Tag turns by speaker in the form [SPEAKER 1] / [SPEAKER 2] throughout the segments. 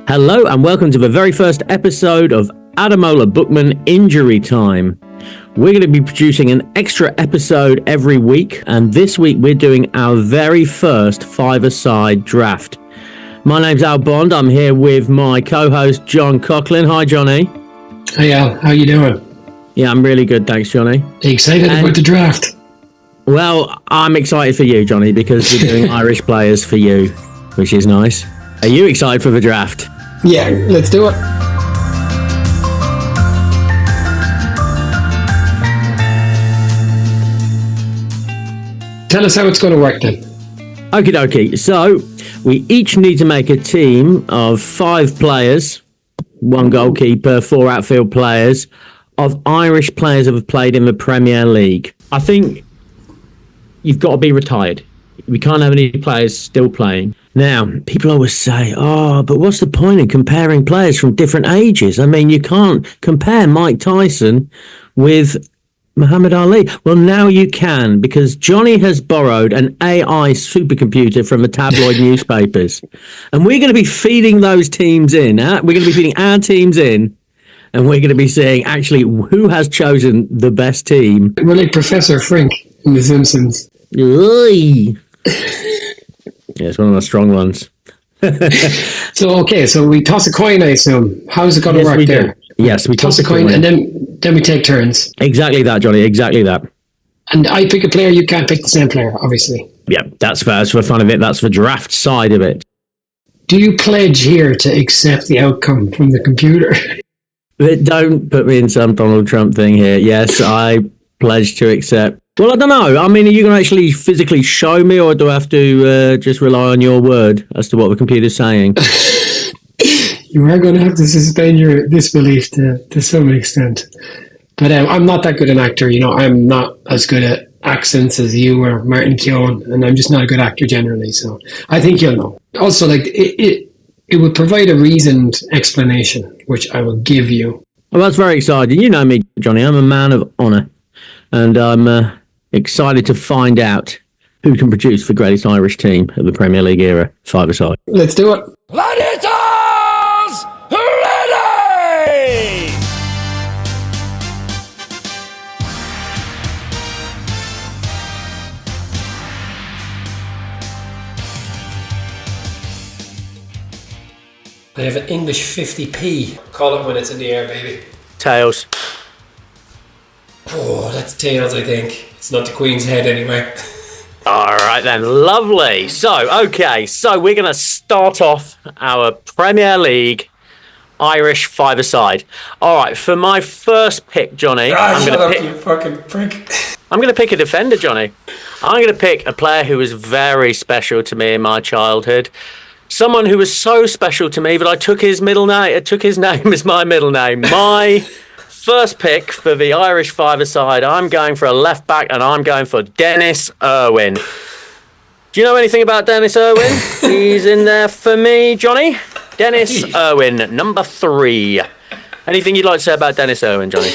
[SPEAKER 1] Hello and welcome to the very first episode of Ademola Bookmen Injury Time. We're going to be producing an extra episode every week, and this week we're doing our very first five-a-side draft. My name's Al Bond. I'm here with my co-host John Coughlin. Hi, Johnny.
[SPEAKER 2] Hey, Al. How you doing?
[SPEAKER 1] Yeah, I'm really good, thanks, Johnny.
[SPEAKER 2] Excited about the draft?
[SPEAKER 1] Well, I'm excited for you, Johnny, because we're doing Irish players for you, which is nice. Are you excited for the draft?
[SPEAKER 2] Yeah, let's do it. Tell us how it's going to work then.
[SPEAKER 1] Okie dokie. So, we each need to make a team of 5 players, 1 goalkeeper, 4 outfield players, of Irish players who have played in the Premier League. I think you've got to be retired. We can't have any players still playing. Now, people always say, but what's the point in comparing players from different ages? I mean, you can't compare Mike Tyson with Muhammad Ali. Well, now you can, because Johnny has borrowed an AI supercomputer from the tabloid newspapers. And we're going to be feeding those teams in. We're going to be feeding our teams in. And we're going to be seeing, actually, who has chosen the best team.
[SPEAKER 2] We're like Professor Frink in The Simpsons.
[SPEAKER 1] Oy. Yeah, it's one of the strong ones.
[SPEAKER 2] So we toss a coin, I assume. How's it going to work there?
[SPEAKER 1] Yes, we
[SPEAKER 2] toss a coin and then we take turns.
[SPEAKER 1] Exactly that, Johnny, exactly that.
[SPEAKER 2] And I pick a player, you can't pick the same player, obviously.
[SPEAKER 1] Yeah, that's for the fun of it. That's the draft side of it.
[SPEAKER 2] Do you pledge here to accept the outcome from the computer?
[SPEAKER 1] Don't put me in some Donald Trump thing here. Yes, I pledge to accept. Well, I don't know. I mean, are you going to actually physically show me, or do I have to just rely on your word as to what the computer's saying?
[SPEAKER 2] You are going to have to suspend your disbelief to some extent. But I'm not that good an actor. You know, I'm not as good at accents as you or Martin Keown, and I'm just not a good actor generally. So I think you'll know. Also, like it would provide a reasoned explanation, which I will give you.
[SPEAKER 1] Well, that's very exciting. You know me, Johnny. I'm a man of honour, and I'm excited to find out who can produce the greatest Irish team of the Premier League era, five-a-side.
[SPEAKER 2] Let's do it.
[SPEAKER 3] Gladiators, ready!
[SPEAKER 2] I have an English 50p. Call it when it's in the air, baby.
[SPEAKER 1] Tails.
[SPEAKER 2] Oh, that's tails, I think. It's not the Queen's head anyway.
[SPEAKER 1] All right then, lovely. So we're going to start off our Premier League Irish five-a-side. All right, for my first pick, Johnny,
[SPEAKER 2] you fucking prick.
[SPEAKER 1] I'm going to pick a defender, Johnny. I'm going to pick a player who was very special to me in my childhood. Someone who was so special to me that I took his middle name. I took his name as my middle name. My first pick for the Irish five-a-side, I'm going for a left back, and I'm going for Dennis Irwin. Do you know anything about Dennis Irwin? He's in there for me, Johnny. Dennis Irwin, number 3. Anything you'd like to say about Dennis Irwin, Johnny?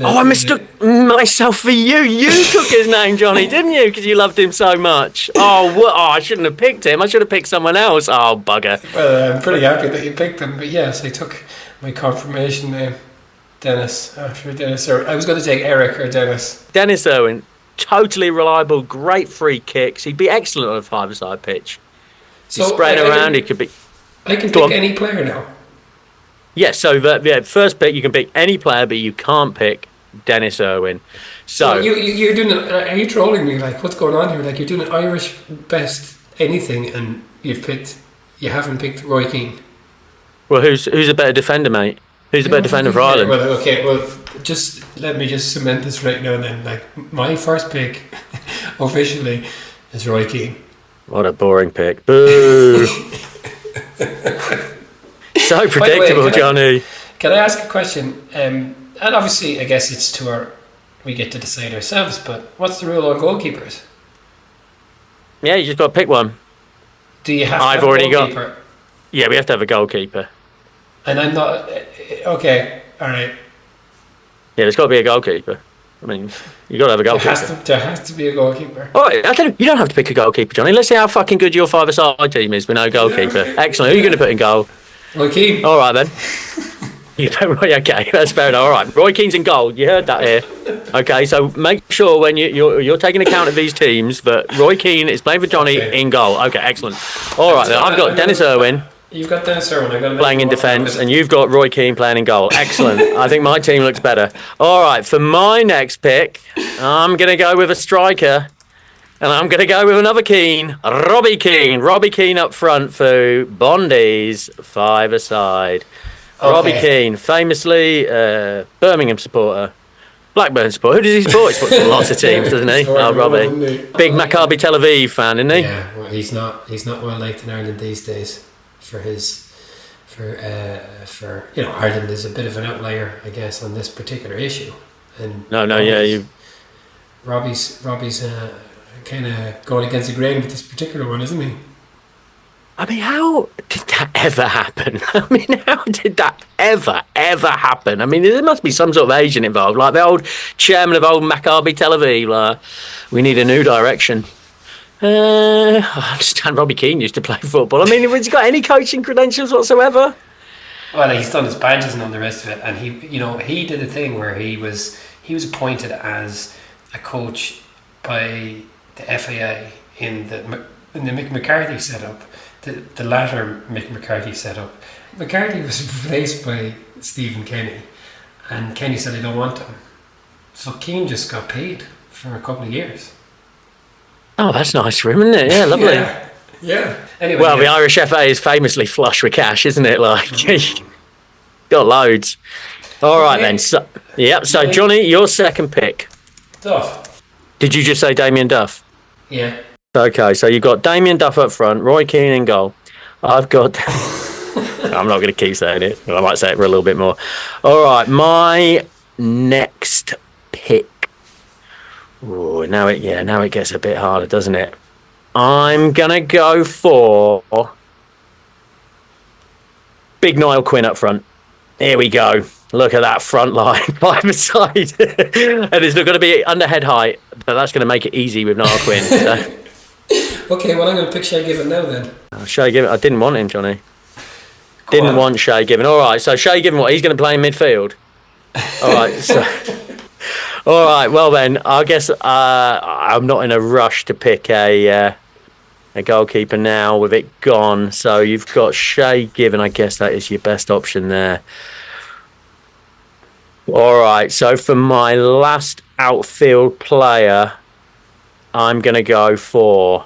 [SPEAKER 1] I mistook myself for you. You took his name, Johnny, didn't you? Because you loved him so much. I shouldn't have picked him. I should have picked someone else. Oh, bugger.
[SPEAKER 2] Well, I'm pretty happy that you picked him. But yes, I took my confirmation name, Dennis, after Dennis Irwin. I was going to take Eric or Dennis.
[SPEAKER 1] Dennis Irwin, totally reliable, great free kicks. He'd be excellent on a five-a-side pitch. He's spread around. He could be.
[SPEAKER 2] I can pick any player now.
[SPEAKER 1] Yes, so the first pick, you can pick any player, but you can't pick Dennis Irwin. So
[SPEAKER 2] you're doing are you trolling me? Like, what's going on here? Like, you're doing an Irish best anything, and you haven't picked Roy Keane.
[SPEAKER 1] Well, who's a better defender, mate? Who's a better defender for Ireland?
[SPEAKER 2] Well, just let me just cement this right now. Then, like, my first pick officially is Roy Keane.
[SPEAKER 1] What a boring pick! Boo. So predictable, Johnny.
[SPEAKER 2] Can I ask a question? And obviously, I guess it's we get to decide ourselves, but what's the rule on goalkeepers?
[SPEAKER 1] Yeah, you just got to pick one.
[SPEAKER 2] Do you have to have a goalkeeper?
[SPEAKER 1] Yeah, we have to have a goalkeeper.
[SPEAKER 2] And I'm not... Okay, all right.
[SPEAKER 1] Yeah, there's got to be a goalkeeper. I mean, you got to have a goalkeeper.
[SPEAKER 2] There has to be a goalkeeper.
[SPEAKER 1] All right, you don't have to pick a goalkeeper, Johnny. Let's see how fucking good your five-a-side team is with no goalkeeper. Excellent. Who are you going to put in goal?
[SPEAKER 2] Roy Keane.
[SPEAKER 1] All right then. You know, okay, that's fair enough. All right, Roy Keane's in goal. You heard that here. Okay, so make sure when you're taking account of these teams that Roy Keane is playing for Johnny in goal. Okay, excellent. All right, then I've got Dennis Irwin.
[SPEAKER 2] You've got Dennis Irwin.
[SPEAKER 1] Playing in defence, and you've got Roy Keane playing in goal. Excellent. I think my team looks better. All right, for my next pick, I'm going to go with a striker, and I'm going to go with another Keane, Robbie Keane. Robbie Keane up front for Bondies, 5-a-side. Okay. Robbie Keane, famously Birmingham supporter, Blackburn supporter. Who does he support? He supports lots of teams, doesn't he? Oh, Robbie. Big Maccabi Tel Aviv fan, isn't he?
[SPEAKER 2] Yeah, well, he's not well liked in Ireland these days for Ireland is a bit of an outlier, I guess, on this particular issue. And Robbie's kind of going against the grain with this particular one, isn't he?
[SPEAKER 1] I mean, how did that ever happen? I mean, there must be some sort of agent involved, like the old chairman of old Maccabi Tel Aviv. Like, we need a new direction. I understand Robbie Keane used to play football. I mean, has he got any coaching credentials whatsoever?
[SPEAKER 2] Well, he's done his badges and all the rest of it, and he did a thing where he was appointed as a coach by the FAA in the Mick McCarthy setup. The latter Mick McCarthy setup. McCarthy was replaced by Stephen Kenny, and Kenny said, "I don't want him." So Keane just got paid for a couple of years.
[SPEAKER 1] Oh, that's nice for him, isn't it? Yeah, lovely.
[SPEAKER 2] Yeah. Anyway,
[SPEAKER 1] well, the Irish FA is famously flush with cash, isn't it? Like, got loads. All right then. So Johnny, your second pick.
[SPEAKER 2] Duff.
[SPEAKER 1] Did you just say Damien Duff?
[SPEAKER 2] Yeah.
[SPEAKER 1] Okay, so you've got Damien Duff up front, Roy Keane in goal. I've got... I'm not going to keep saying it. I might say it for a little bit more. All right, my next pick. Ooh, now it gets a bit harder, doesn't it? I'm going to go for Big Niall Quinn up front. Here we go. Look at that front line, 5-a-side. And it's not going to be under head height, but that's going to make it easy with Niall Quinn. So.
[SPEAKER 2] Okay, well, I'm going to pick Shay Given now then.
[SPEAKER 1] Shay Given, I didn't want him, Johnny. Didn't want Shay Given. All right, so Shay Given, what? He's going to play in midfield. All right, so. All right, well then, I guess I'm not in a rush to pick a goalkeeper now with it gone. So you've got Shay Given. I guess that is your best option there. All right, so for my last outfield player, I'm going to go for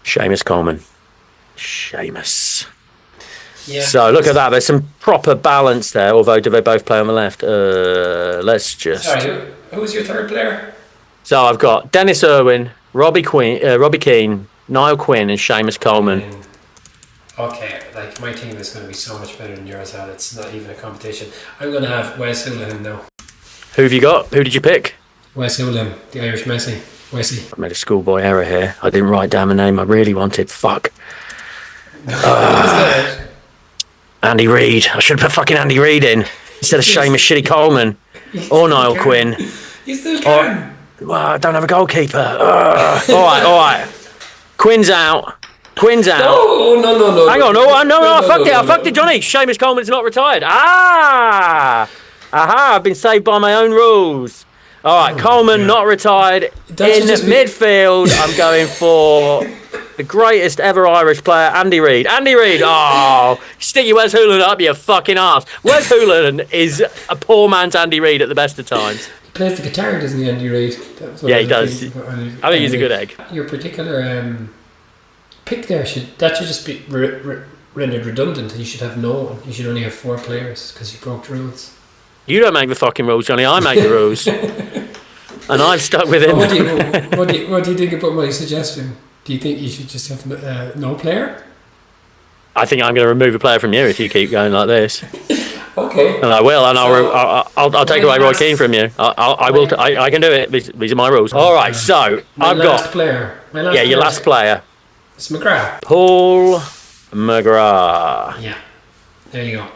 [SPEAKER 1] Seamus Coleman. Seamus. Yeah. So look at that. There's some proper balance there, although do they both play on the left? Let's just...
[SPEAKER 2] Sorry, who was your third player?
[SPEAKER 1] So I've got Dennis Irwin, Robbie Keane, Niall Quinn and Seamus Coleman.
[SPEAKER 2] Okay, like my team is going to be so much better than yours, Al. It's not even a competition. I'm going to have Wes Houlihan now.
[SPEAKER 1] Who have you got? Who did you pick?
[SPEAKER 2] Wes Houlihan, the Irish Messi. Wessie.
[SPEAKER 1] I made a schoolboy error here. I didn't write down the name I really wanted. Fuck. Andy Reid. I should have put fucking Andy Reid in instead of Seamus Shitty Coleman or Niall Quinn.
[SPEAKER 2] You still can.
[SPEAKER 1] Well, I don't have a goalkeeper. All right. Quinn's out.
[SPEAKER 2] No.
[SPEAKER 1] Hang on. I fucked it, Johnny. Seamus Coleman's not retired. Aha! I've been saved by my own rules. All right, Coleman not retired in midfield. I'm going for the greatest ever Irish player, Andy Reid. Oh, stick your Wes Houlihan up, you fucking arse. Wes Houlihan is a poor man's Andy Reid at the best of times.
[SPEAKER 2] He plays the guitar, doesn't he, Andy Reid?
[SPEAKER 1] Yeah, he does. I think he's a good egg.
[SPEAKER 2] Your particular pick there should just be rendered redundant. You should have no one. You should only have 4 players because you broke the rules.
[SPEAKER 1] You don't make the fucking rules, Johnny. I make the rules. And I've stuck with him.
[SPEAKER 2] What do you think about my suggestion? Do you think you should just have no player?
[SPEAKER 1] I think I'm going to remove a player from you if you keep going like this.
[SPEAKER 2] Okay. And
[SPEAKER 1] I will, and I'll take away Roy Keane from you. I will. I can do it. These are my rules. All right. So I've got
[SPEAKER 2] player.
[SPEAKER 1] Your last player.
[SPEAKER 2] It's McGrath.
[SPEAKER 1] Paul McGrath.
[SPEAKER 2] Yeah. There you go.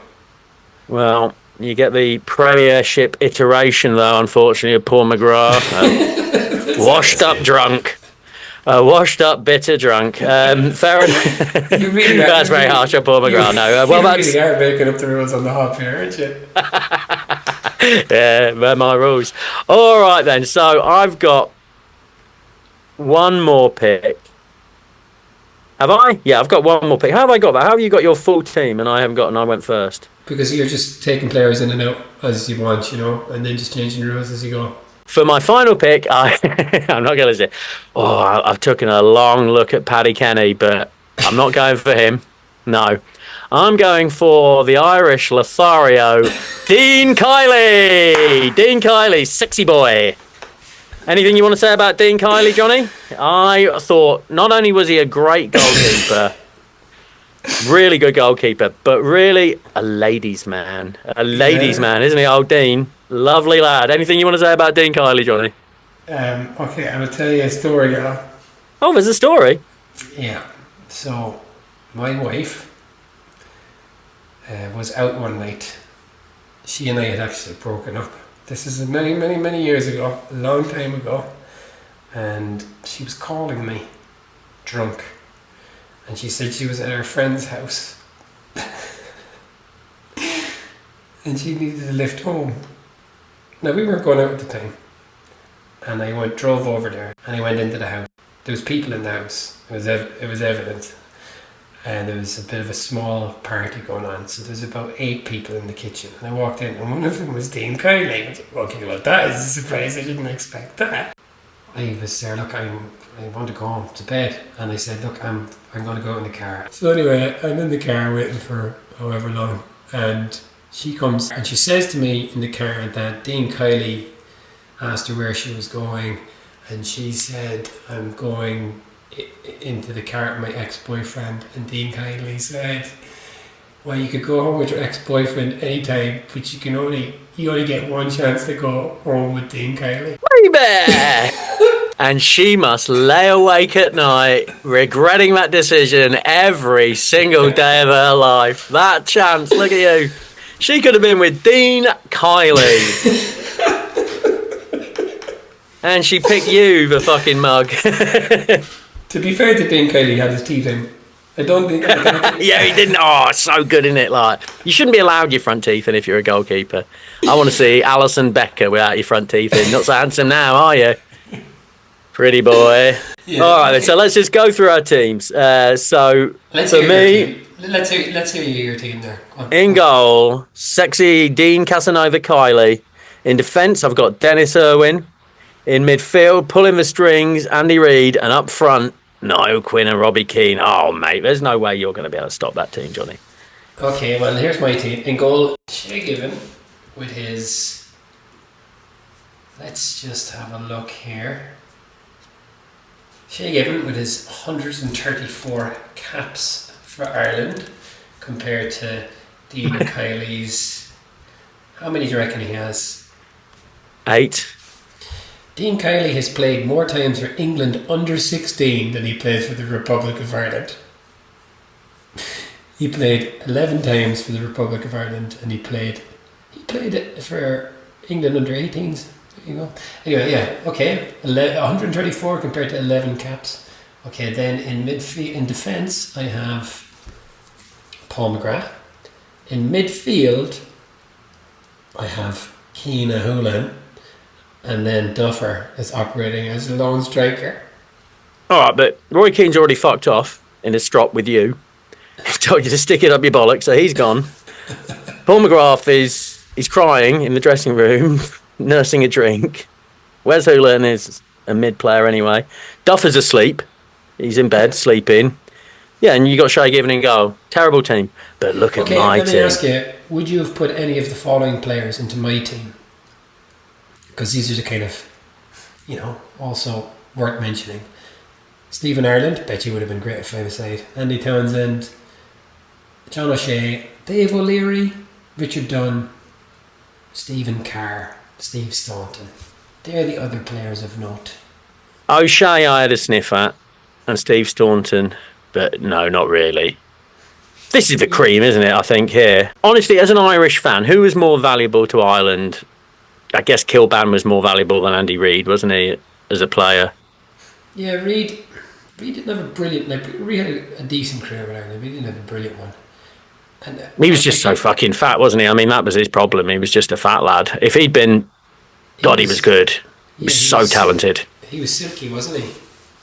[SPEAKER 1] Well. You get the Premiership iteration, though, unfortunately, of Paul McGrath. Washed up drunk. A washed up, bitter drunk. Fair enough.
[SPEAKER 2] You really
[SPEAKER 1] That's very harsh on Paul McGrath. No,
[SPEAKER 2] you really are making up the rules on the hop here, aren't you?
[SPEAKER 1] Yeah, they're my rules. All right then. So I've got one more pick. Have I? Yeah, I've got one more pick. How have I got that? How have you got your full team and I haven't got and I went first?
[SPEAKER 2] Because you're just taking players in and out as you want, and then just changing the rules as you go.
[SPEAKER 1] For my final pick, I'm not going to say, I've taken a long look at Paddy Kenny, but I'm not going for him. No. I'm going for the Irish Lothario, Dean Kiely. Dean Kiely, sexy boy. Anything you want to say about Dean Kiely, Johnny? I thought not only was he a great goalkeeper, really good goalkeeper, but really a ladies' man. A ladies' man, isn't he, old Dean? Lovely lad. Anything you want to say about Dean Kiely, Johnny?
[SPEAKER 2] Okay, I will tell you a story,
[SPEAKER 1] Oh, there's a story?
[SPEAKER 2] Yeah. So, my wife was out one night. She and I had actually broken up. This is many, many, many years ago, a long time ago. And she was calling me drunk. And she said she was at her friend's house. And she needed a lift home. Now, we weren't going out at the time. And I drove over there and I went into the house. There was people in the house. It was evident. And there was a bit of a small party going on. So there was about 8 people in the kitchen. And I walked in and one of them was Dean Kiely. I was like, okay, well, that is a surprise. I didn't expect that. I was there, look, I want to go home to bed. And I said, look, I'm going to go in the car. So anyway, I'm in the car waiting for however long. And she comes and she says to me in the car that Dean Kiely asked her where she was going. And she said, I'm going into the car with my ex-boyfriend. And Dean Kiely said, well, you could go home with your ex-boyfriend anytime, but you only get one chance to go home with Dean Kiely.
[SPEAKER 1] Baby! And she must lay awake at night regretting that decision every single day of her life. That chance, look at you. She could have been with Dean Kiely. And she picked you, the fucking mug.
[SPEAKER 2] To be fair to Dean Kiely, he had his teeth in. I don't think...
[SPEAKER 1] Yeah, he didn't. Oh, so good, isn't it? Like, you shouldn't be allowed your front teeth in if you're a goalkeeper. I want to see Alison Becker without your front teeth in. Not so handsome now, are you? Pretty boy. Yeah, all right, okay. So let's just go through our teams. So
[SPEAKER 2] let's
[SPEAKER 1] for me...
[SPEAKER 2] Let's hear your team there.
[SPEAKER 1] In goal, sexy Dean Casanova Kiely. In defence, I've got Dennis Irwin. In midfield, pulling the strings, Andy Reid. And up front, Niall Quinn and Robbie Keane. Oh, mate, there's no way you're going to be able to stop that team, Johnny.
[SPEAKER 2] Okay, well, here's my team. In goal, Shay Given with his... Let's just have a look here. Shay Given with his 134 caps for Ireland compared to Dean Kiely's... How many do you reckon he has?
[SPEAKER 1] 8.
[SPEAKER 2] Dean Kiely has played more times for England under 16 than he played for the Republic of Ireland. He played 11 times for the Republic of Ireland and he played it for England under 18s. There you go. Anyway, yeah, okay. 134 compared to 11 caps. Okay, then in defence, I have Paul McGrath. In midfield, I have Keane Houlihan. And then Duffer is operating as a lone striker.
[SPEAKER 1] All right, but Roy Keane's already fucked off in his strop with you. He told you to stick it up your bollocks, so he's gone. Paul McGrath he's crying in the dressing room, nursing a drink. Wes Houlihan is a mid player anyway. Duffer's asleep. He's in bed, sleeping. Yeah, and you got Shay Given in goal. Terrible team. But look at my team.
[SPEAKER 2] Let me ask you, would you have put any of the following players into my team? Because these are the kind of, also worth mentioning. Stephen Ireland, bet you would have been great at 5-a-side. Andy Townsend, John O'Shea, Dave O'Leary, Richard Dunn, Stephen Carr, Steve Staunton. They're the other players of note.
[SPEAKER 1] O'Shea I had a sniff at, and Steve Staunton, but no, not really. This is the cream, isn't it, I think, here. Honestly, as an Irish fan, who was more valuable to Ireland? I guess Kilban was more valuable than Andy Reid, wasn't he, as a player?
[SPEAKER 2] Yeah, Reid didn't have a brilliant. Reid had a decent career with Ireland, but he didn't have a brilliant one. And
[SPEAKER 1] He was just so fucking fat, wasn't he? I mean, that was his problem. He was just a fat lad. If he'd been, God, he was good. He was so talented.
[SPEAKER 2] He was silky, wasn't he?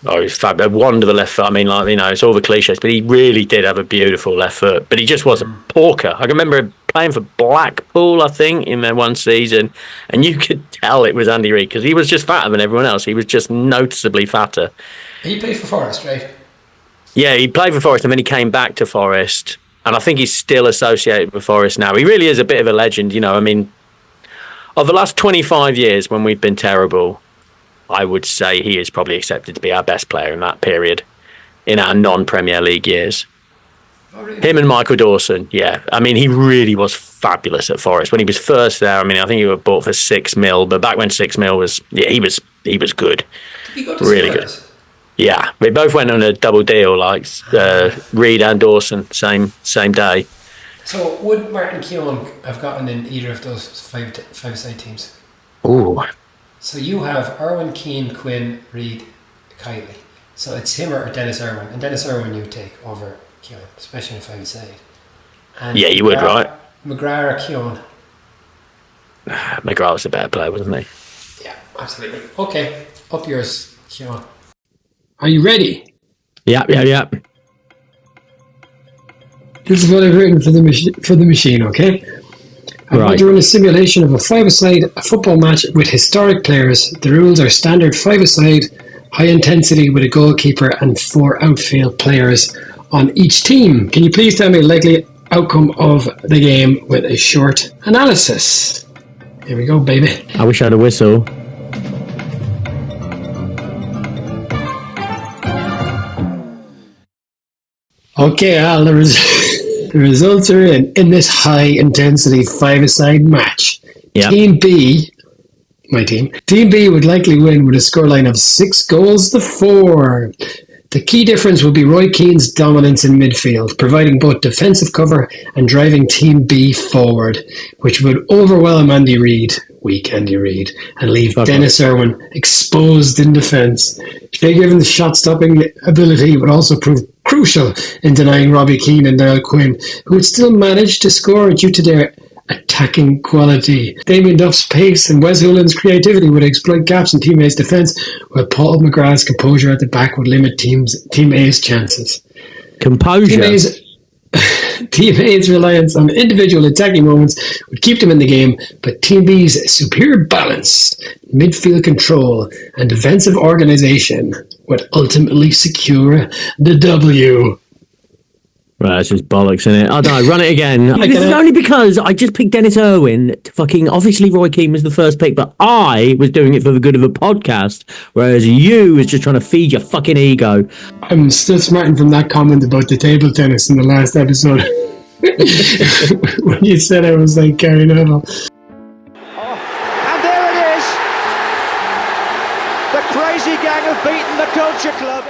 [SPEAKER 1] Oh, he was fat. A wand of the left foot. I mean, like, you know, it's all the cliches, but he really did have a beautiful left foot. But he just was a porker. I can remember him playing for Blackpool, I think, in their one season, and you could tell it was Andy Reid because he was just fatter than everyone else. He was just noticeably fatter.
[SPEAKER 2] He played for Forest, right?
[SPEAKER 1] Yeah, he played for Forest and then he came back to Forest. And I think he's still associated with Forest now. He really is a bit of a legend, you know. I mean, of the last 25 years when we've been terrible, I would say he is probably accepted to be our best player in that period, in our non-Premier League years.
[SPEAKER 2] Oh, really?
[SPEAKER 1] Him and Michael Dawson, yeah. I mean, he really was fabulous at Forest. When he was first there, I mean, I think he was bought for 6 mil, but back when 6 mil was, yeah, he was good.
[SPEAKER 2] Did he go to
[SPEAKER 1] really
[SPEAKER 2] Spurs?
[SPEAKER 1] Good. Yeah, we both went on a double deal, like Reid and Dawson, same day.
[SPEAKER 2] So would Martin Keown have gotten in either of those five-side teams?
[SPEAKER 1] Ooh.
[SPEAKER 2] So you have Irwin, Keane, Quinn, Reid, Kiley. So it's him or Dennis Irwin. And Dennis Irwin you take over Keown, especially in five-side. And
[SPEAKER 1] Yeah, you would, right?
[SPEAKER 2] McGrath or Keown?
[SPEAKER 1] McGrath was a better player, wasn't he?
[SPEAKER 2] Yeah, absolutely. Okay, up yours, Keown.
[SPEAKER 4] Are you ready?
[SPEAKER 1] Yeah.
[SPEAKER 4] This is what I've written for the machine, okay? I'm going to run a simulation of a five-a-side football match with historic players. The rules are standard five-a-side, high intensity with a goalkeeper and 4 outfield players on each team. Can you please tell me the likely outcome of the game with a short analysis? Here we go, baby.
[SPEAKER 1] I wish I had a whistle.
[SPEAKER 4] Okay, Al, the results are in this high-intensity five-a-side match.
[SPEAKER 1] Yep.
[SPEAKER 4] Team B, my team, Team B would likely win with a scoreline of 6-4. The key difference will be Roy Keane's dominance in midfield, providing both defensive cover and driving Team B forward, which would overwhelm Andy Reid, weak Andy Reid, and leave Dennis Irwin exposed in defence. Shea Given's shot-stopping ability would also prove crucial in denying Robbie Keane and Niall Quinn, who would still manage to score due to their attacking quality. Damien Duff's pace and Wes Hoolan's creativity would exploit gaps in Team A's defence, while Paul McGrath's composure at the back would limit Team A's chances.
[SPEAKER 1] Composure?
[SPEAKER 4] Team A's reliance on individual attacking moments would keep them in the game, but Team B's superior balance, midfield control, and defensive organisation would ultimately secure the W.
[SPEAKER 1] Right, that's just bollocks, isn't it? I don't know, run it again. This is only because I just picked Dennis Irwin to fucking... Obviously, Roy Keane was the first pick, but I was doing it for the good of a podcast, whereas you was just trying to feed your fucking ego.
[SPEAKER 4] I'm still smarting from that comment about the table tennis in the last episode. When you said I was like Gary Neville.
[SPEAKER 3] And there it is. The crazy gang have beaten the Culture Club.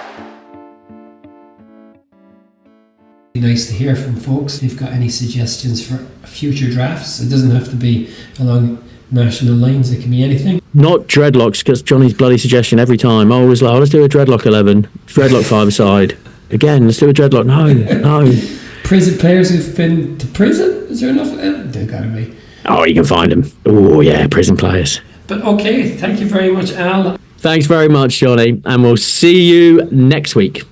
[SPEAKER 2] Nice to hear from folks. If you've got any suggestions for future drafts, it doesn't have to be along national lines, it can be anything.
[SPEAKER 1] Not dreadlocks, because Johnny's bloody suggestion every time. I always like, let's do a dreadlock 11. Dreadlock 5-a-side. Again, let's do a dreadlock. No.
[SPEAKER 2] Prison players who've been to prison? Is there enough of them? There gotta be.
[SPEAKER 1] Oh, you can find them. Oh, yeah, prison players.
[SPEAKER 2] But okay, thank you very much, Al.
[SPEAKER 1] Thanks very much, Johnny, and we'll see you next week.